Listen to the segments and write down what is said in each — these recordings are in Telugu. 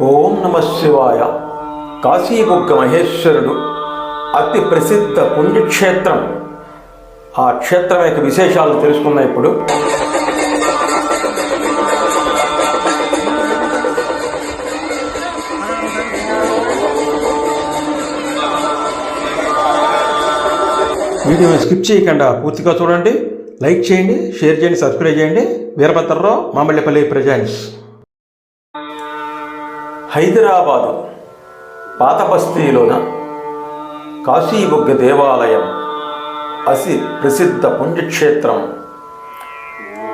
ఓం నమ శివాయ. కాశీబుగ్గ మహేశ్వరుడు అతి ప్రసిద్ధ పుణ్యక్షేత్రం. ఆ క్షేత్రం యొక్క విశేషాలు తెలుసుకున్నాం ఇప్పుడు. వీడియోని స్కిప్ చేయకుండా పూర్తిగా చూడండి, లైక్ చేయండి, షేర్ చేయండి, సబ్స్క్రైబ్ చేయండి. వీరభద్రరావు, మామిళ్ళపల్లి ప్రజెంట్స్. హైదరాబాదు పాత బస్తీలోన కాశీబుగ్గ దేవాలయం అతి ప్రసిద్ధ పుణ్యక్షేత్రం.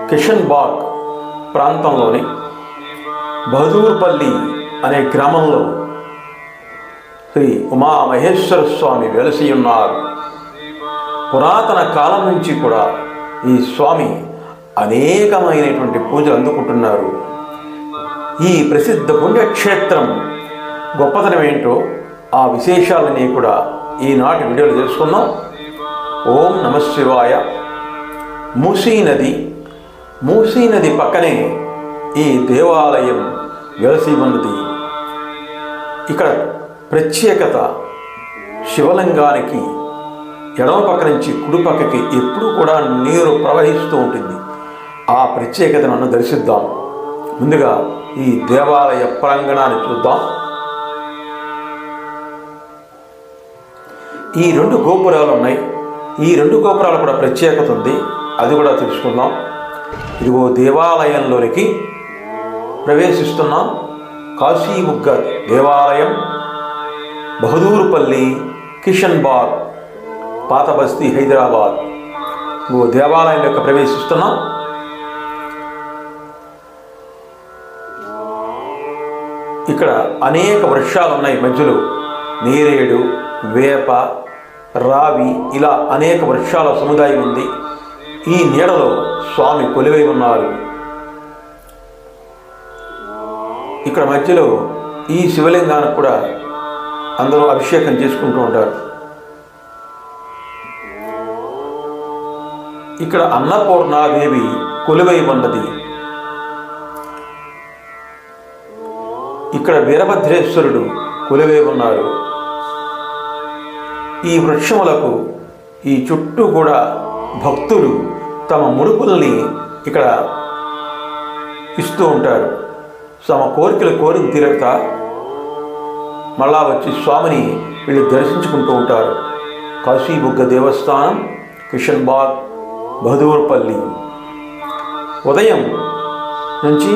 కిషన్ బాగ్ ప్రాంతంలోని బహదూర్పల్లి అనే గ్రామంలో శ్రీ ఉమామహేశ్వర స్వామి వెలసి ఉన్నారు. పురాతన కాలం నుంచి కూడా ఈ స్వామి అనేకమైనటువంటి పూజలు అందుకుంటున్నారు. ఈ ప్రసిద్ధ పుణ్యక్షేత్రం గొప్పతనం ఏంటో ఆ విశేషాలని కూడా ఈనాటి వీడియోలో తెలుసుకుందాం. ఓం నమ శివాయ. మూసీ నది పక్కనే ఈ దేవాలయం వెలసి ఉన్నది. ఇక్కడ ప్రత్యేకత, శివలింగానికి ఎడమ పక్క నుంచి కుడి పక్కకి ఎప్పుడూ కూడా నీరు ప్రవహిస్తూ ఉంటుంది. ఆ ప్రత్యేకతను మనం దర్శిద్దాం. ముందుగా ఈ దేవాలయ ప్రాంగణాన్ని చూద్దాం. ఈ 2 గోపురాలు ఉన్నాయి. ఈ 2 గోపురాలు కూడా ప్రత్యేకత ఉంది, అది కూడా తెలుసుకుందాం. ఇదిగో దేవాలయంలోనికి ప్రవేశిస్తున్నాం. కాశీబుగ్గ దేవాలయం, బహదూర్పల్లి, కిషన్ బాగ్, పాత బస్తీ, హైదరాబాద్. దేవాలయంలోకి ప్రవేశిస్తున్నాం. ఇక్కడ అనేక వృక్షాలు ఉన్నాయి. మధ్యలో నేరేడు, వేప, రావి, ఇలా అనేక వృక్షాల సముదాయం ఉంది. ఈ నీడలో స్వామి కొలువై ఉన్నారు. ఇక్కడ మధ్యలో ఈ శివలింగానికి కూడా అందరూ అభిషేకం చేసుకుంటూ ఉంటారు. ఇక్కడ అన్నపూర్ణాదేవి కొలువై ఉన్నది. ఇక్కడ వీరభద్రేశ్వరుడు కొలువై ఉన్నారు. ఈ వృక్షములకు ఈ చుట్టూ కూడా భక్తులు తమ ముడుపుల్ని ఇక్కడ ఇస్తూ ఉంటారు. తమ కోరికలు కోరిన తీరక మళ్ళా వచ్చి స్వామిని వీళ్ళు దర్శించుకుంటూ ఉంటారు. కాశీబుగ్గ దేవస్థానం, కిషన్ బాగ్, బహదూర్పల్లి. ఉదయం నుంచి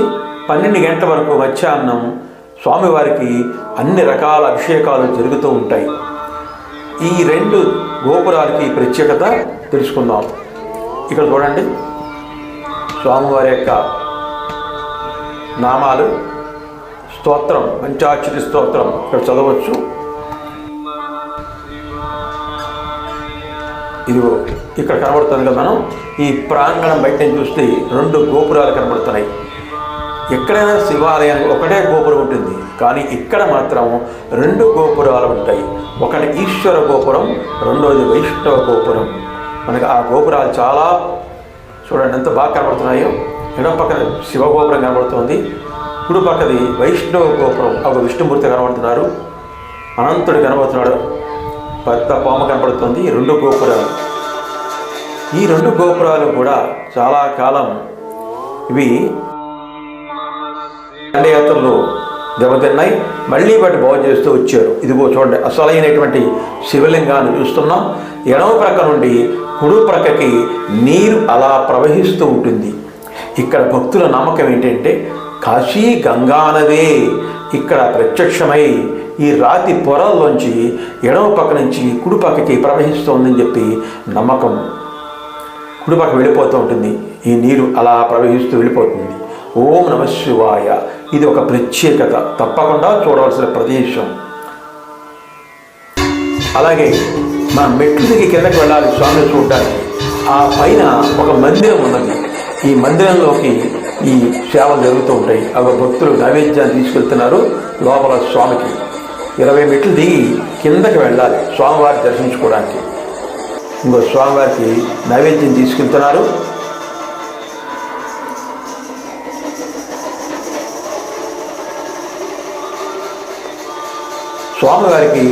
12 గంటల వరకు మధ్యాహ్నం స్వామివారికి అన్ని రకాల అభిషేకాలు జరుగుతూ ఉంటాయి. ఈ 2 గోపురాలకి ప్రత్యేకత తెలుసుకుందాం. ఇక్కడ చూడండి, స్వామివారి యొక్క నామాలు, స్తోత్రం, పంచాక్షరి స్తోత్రం ఇక్కడ చదవచ్చు. ఇదిగో ఇక్కడ కనబడుతుంది కదా. మనం ఈ ప్రాంగణం బయట చూస్తే 2 గోపురాలు కనబడుతున్నాయి. ఎక్కడైనా శివాలయానికి ఒకటే గోపురం ఉంటుంది, కానీ ఇక్కడ మాత్రం 2 గోపురాలు ఉంటాయి. ఒకటి ఈశ్వర గోపురం, రెండోది వైష్ణవ గోపురం. మనకి ఆ గోపురాలు చాలా చూడండి ఎంత బాగా కనబడుతున్నాయో. ఎడమ పక్కన శివ గోపురం కనబడుతుంది, కుడి పక్కది వైష్ణవ గోపురం. ఒక విష్ణుమూర్తి కనబడుతున్నారు, అనంతుడు కనబడుతున్నాడు, పెద్ద పాము కనబడుతుంది. 2 గోపురాలు. ఈ 2 గోపురాలు కూడా చాలా కాలం ఇవి దండయాత్రలు దెబ్బతిన్నాయి. మళ్ళీ వాటి బాగు చేస్తూ వచ్చారు. ఇదిగో చూడండి, అసలైనటువంటి శివలింగాన్ని చూస్తున్నాం. ఎడమ ప్రక్క నుండి కుడి ప్రక్కకి నీరు అలా ప్రవహిస్తూ ఉంటుంది. ఇక్కడ భక్తుల నమ్మకం ఏంటంటే కాశీ గంగానదే ఇక్కడ ప్రత్యక్షమై ఈ రాతి పొరల్లోంచి ఎడమ పక్క నుంచి కుడి పక్కకి ప్రవహిస్తోందని చెప్పి నమ్మకం. కుడి పక్క వెళ్ళిపోతూ ఉంటుంది, ఈ నీరు అలా ప్రవహిస్తూ వెళ్ళిపోతుంది. ఓం నమ శివాయ. ఇది ఒక ప్రత్యేకత, తప్పకుండా చూడవలసిన ప్రదేశం. అలాగే మనం మెట్లు దిగి కిందకి వెళ్ళాలి స్వామిని చూడడానికి. ఆ పైన ఒక మందిరం ఉన్నది. ఈ మందిరంలోకి ఈ సేవలు జరుగుతూ ఉంటాయి. అవి భక్తులు నైవేద్యాన్ని తీసుకెళ్తున్నారు లోపల స్వామికి. 20 మెట్లు దిగి కిందకి వెళ్ళాలి స్వామివారి దర్శించుకోవడానికి. ఇంకో స్వామివారికి నైవేద్యం తీసుకెళ్తున్నారు. స్వామివారికి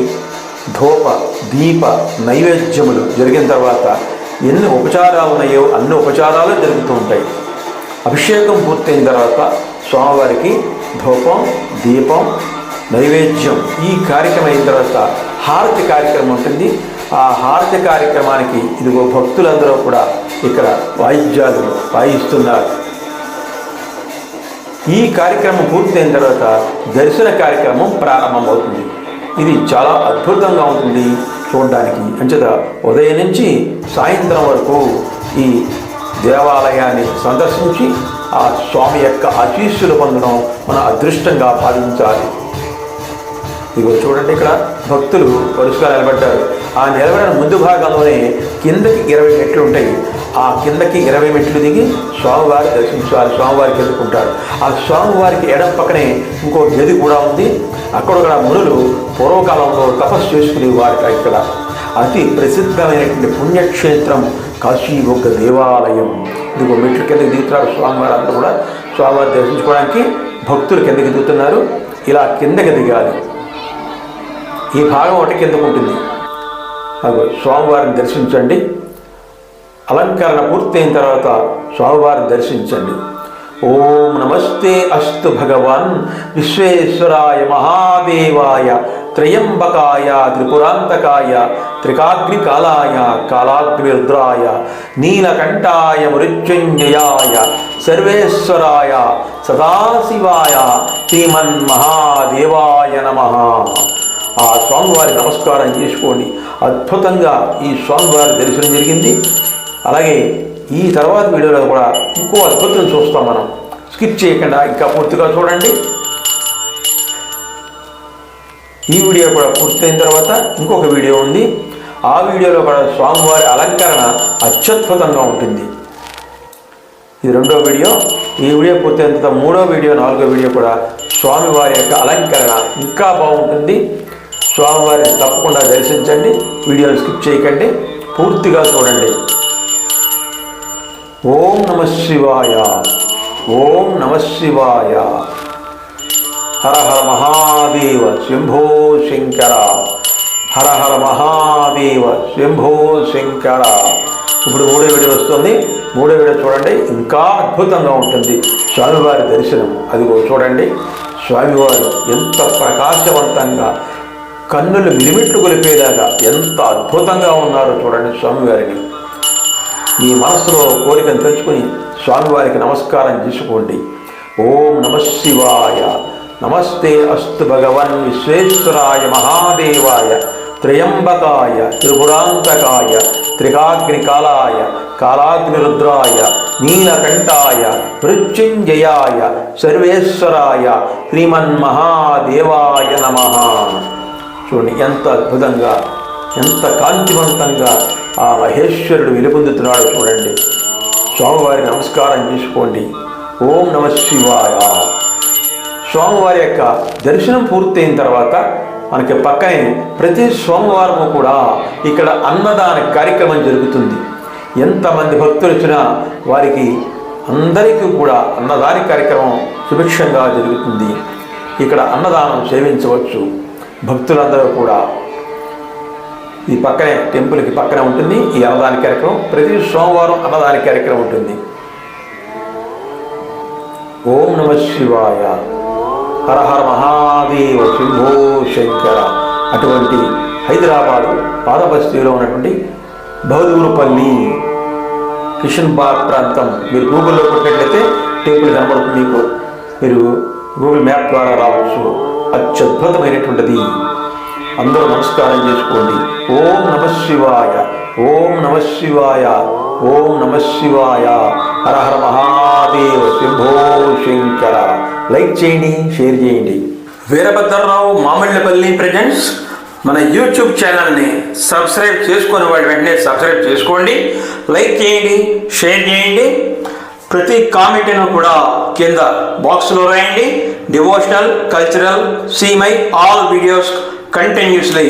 ధూప దీప నైవేద్యములు జరిగిన తర్వాత ఎన్ని ఉపచారాలు ఉన్నాయో అన్ని ఉపచారాలు జరుగుతూ ఉంటాయి. అభిషేకం పూర్తయిన తర్వాత స్వామివారికి ధూపం దీపం నైవేద్యం ఈ కార్యక్రమం అయిన తర్వాత హారతి కార్యక్రమం ఉంటుంది. ఆ హారతి కార్యక్రమానికి ఇదిగో భక్తులందరూ కూడా ఇక్కడ వాయిద్యాలు వాయిస్తున్నారు. ఈ కార్యక్రమం పూర్తయిన తర్వాత దర్శన కార్యక్రమం ప్రారంభమవుతుంది. ఇది చాలా అద్భుతంగా ఉంటుంది చూడడానికి. అంచేత ఉదయం నుంచి సాయంత్రం వరకు ఈ దేవాలయాన్ని సందర్శించి ఆ స్వామి యొక్క ఆశీస్సులు పొందడం మన అదృష్టంగా భావించాలి. ఇదిగో చూడండి, ఇక్కడ భక్తులు వరుసగా నిలబడ్డారు. ఆ నిలబడిన ముందు భాగంలోనే కిందకి 20 మెట్లు ఉంటాయి. ఆ కిందకి 20 మెట్లు దిగి స్వామివారి దర్శించాలి, స్వామివారికి ఎదుర్కొంటారు. ఆ స్వామివారికి ఎడం పక్కనే ఇంకో గది కూడా ఉంది. అక్కడ మునులు పూర్వకాలంలో తపస్సు చేసుకునే వారికి ఇక్కడ అతి ప్రసిద్ధమైనటువంటి పుణ్యక్షేత్రం కాశీ ఒక దేవాలయం. ఇదిగో మెట్లు కిందకి దిగుతున్నారు స్వామివారు అందరూ కూడా. స్వామివారి దర్శించుకోవడానికి భక్తులు కిందకి దిగుతున్నారు. ఇలా కిందకి దిగాలి. ఈ భాగం ఒకటి కిందకు ఉంటుంది. అదిగో స్వామివారిని దర్శించండి. అలంకరణ పూర్తయిన తర్వాత స్వామివారిని దర్శించండి. ఓం నమస్తే అస్తు భగవాన్ విశ్వేశ్వరాయ మహాదేవాయ త్రయంబకాయ త్రిపురాంతకాయ త్రికాగ్నికాలాయ కాలాగ్నిరుద్రాయ నీలకంఠాయ మృత్యుంజయాయ సర్వేశ్వరాయ సదాశివాయ శ్రీమన్మహాదేవాయ నమః. ఆ స్వామివారి నమస్కారం చేసుకోండి. అద్భుతంగా ఈ స్వామివారి దర్శనం జరిగింది. అలాగే ఈ తర్వాత వీడియోలో కూడా ఇంకో అద్భుతం చూస్తాం. మనం స్కిప్ చేయకుండా ఇంకా పూర్తిగా చూడండి. ఈ వీడియో కూడా పూర్తయిన తర్వాత ఇంకొక వీడియో ఉంది. ఆ వీడియోలో కూడా స్వామివారి అలంకరణ అత్యద్భుతంగా ఉంటుంది. ఇది 2వ వీడియో. ఈ వీడియో పూర్తయిన తర్వాత 3వ వీడియో 4వ వీడియో కూడా స్వామివారి యొక్క అలంకరణ ఇంకా బాగుంటుంది. స్వామివారిని తప్పకుండా దర్శించండి. వీడియోని స్కిప్ చేయకండి, పూర్తిగా చూడండి. ఓం నమః శివాయ, ఓం నమః శివాయ. హర హర మహాదేవ శంభో శంకర, హర హర మహాదేవ శంభో శంకర. ఇప్పుడు 3వ వీడియో వస్తుంది. 3వ వీడియో చూడండి, ఇంకా అద్భుతంగా ఉంటుంది స్వామివారి దర్శనం. అదిగో చూడండి, స్వామివారు ఎంత ప్రకాశవంతంగా కన్నులు మిలిమిట్లు గొలిపేలాగా ఎంత అద్భుతంగా ఉన్నారో చూడండి స్వామివారిని. మీ మనసులో కోరికను తెచ్చుకొని స్వామివారికి నమస్కారం చేసుకోండి. ఓం నమః శివాయ. నమస్తే అస్తు భగవన్ విశ్వేశ్వరాయ మహాదేవాయ త్రయంబకాయ త్రిపురాంతకాయ త్రికాగ్నికాలాయ కాలాగ్నిరుద్రాయ నీలకంఠాయ మృత్యుంజయాయ సర్వేశ్వరాయ శ్రీమన్మహాదేవాయ నమః. చూడండి ఎంత అద్భుతంగా, ఎంత కాంతివంతంగా ఆ మహేశ్వరుడు వెలుగొందుతున్నాడు చూడండి. స్వామివారి నమస్కారం చేసుకోండి. ఓం నమః శివాయ. స్వామివారి యొక్క దర్శనం పూర్తయిన తర్వాత మనకి పక్కనే ప్రతి సోమవారము కూడా ఇక్కడ అన్నదాన కార్యక్రమం జరుగుతుంది. ఎంతమంది భక్తులు వచ్చినా వారికి అందరికీ కూడా అన్నదాన కార్యక్రమం సుభిక్షంగా జరుగుతుంది. ఇక్కడ అన్నదానం సేవించవచ్చు భక్తులందరూ కూడా. ఈ పక్కనే టెంపుల్కి పక్కనే ఉంటుంది ఈ అన్నదాన కార్యక్రమం. ప్రతి సోమవారం అన్నదాన కార్యక్రమం ఉంటుంది. ఓం నమః శివాయ. హర హర మహాదేవ శంభో శంకర. అటువంటి హైదరాబాదు పాదబస్తీలో ఉన్నటువంటి బహదూరుపల్లి కిషన్బాగ్ ప్రాంతం మీరు గూగుల్లో కొట్టినట్లయితే టెంపుల్ కనబడుతుంది మీకు. మీరు గూగుల్ మ్యాప్ ద్వారా రావచ్చు. అత్యద్భుతమైనటువంటిది. అందరూ నమస్కారం చేసుకోండి. ఓం నమః శివాయ, ఓం నమః శివాయ, ఓం నమః శివాయ. హర హర మహాదేవ శంభో శంకర. లైక్ చేయండి, షేర్ చేయండి. వీరభద్రరావు మామిళ్ళపల్లి ప్రెజెంట్స్ మన యూట్యూబ్ ఛానల్ని సబ్స్క్రైబ్ చేసుకునే వాళ్ళు వెంటనే సబ్స్క్రైబ్ చేసుకోండి. లైక్ చేయండి, షేర్ చేయండి. ప్రతి కామెంట్ను కూడా కింద బాక్స్లో రాయండి. Devotional, cultural, see my all videos continuously.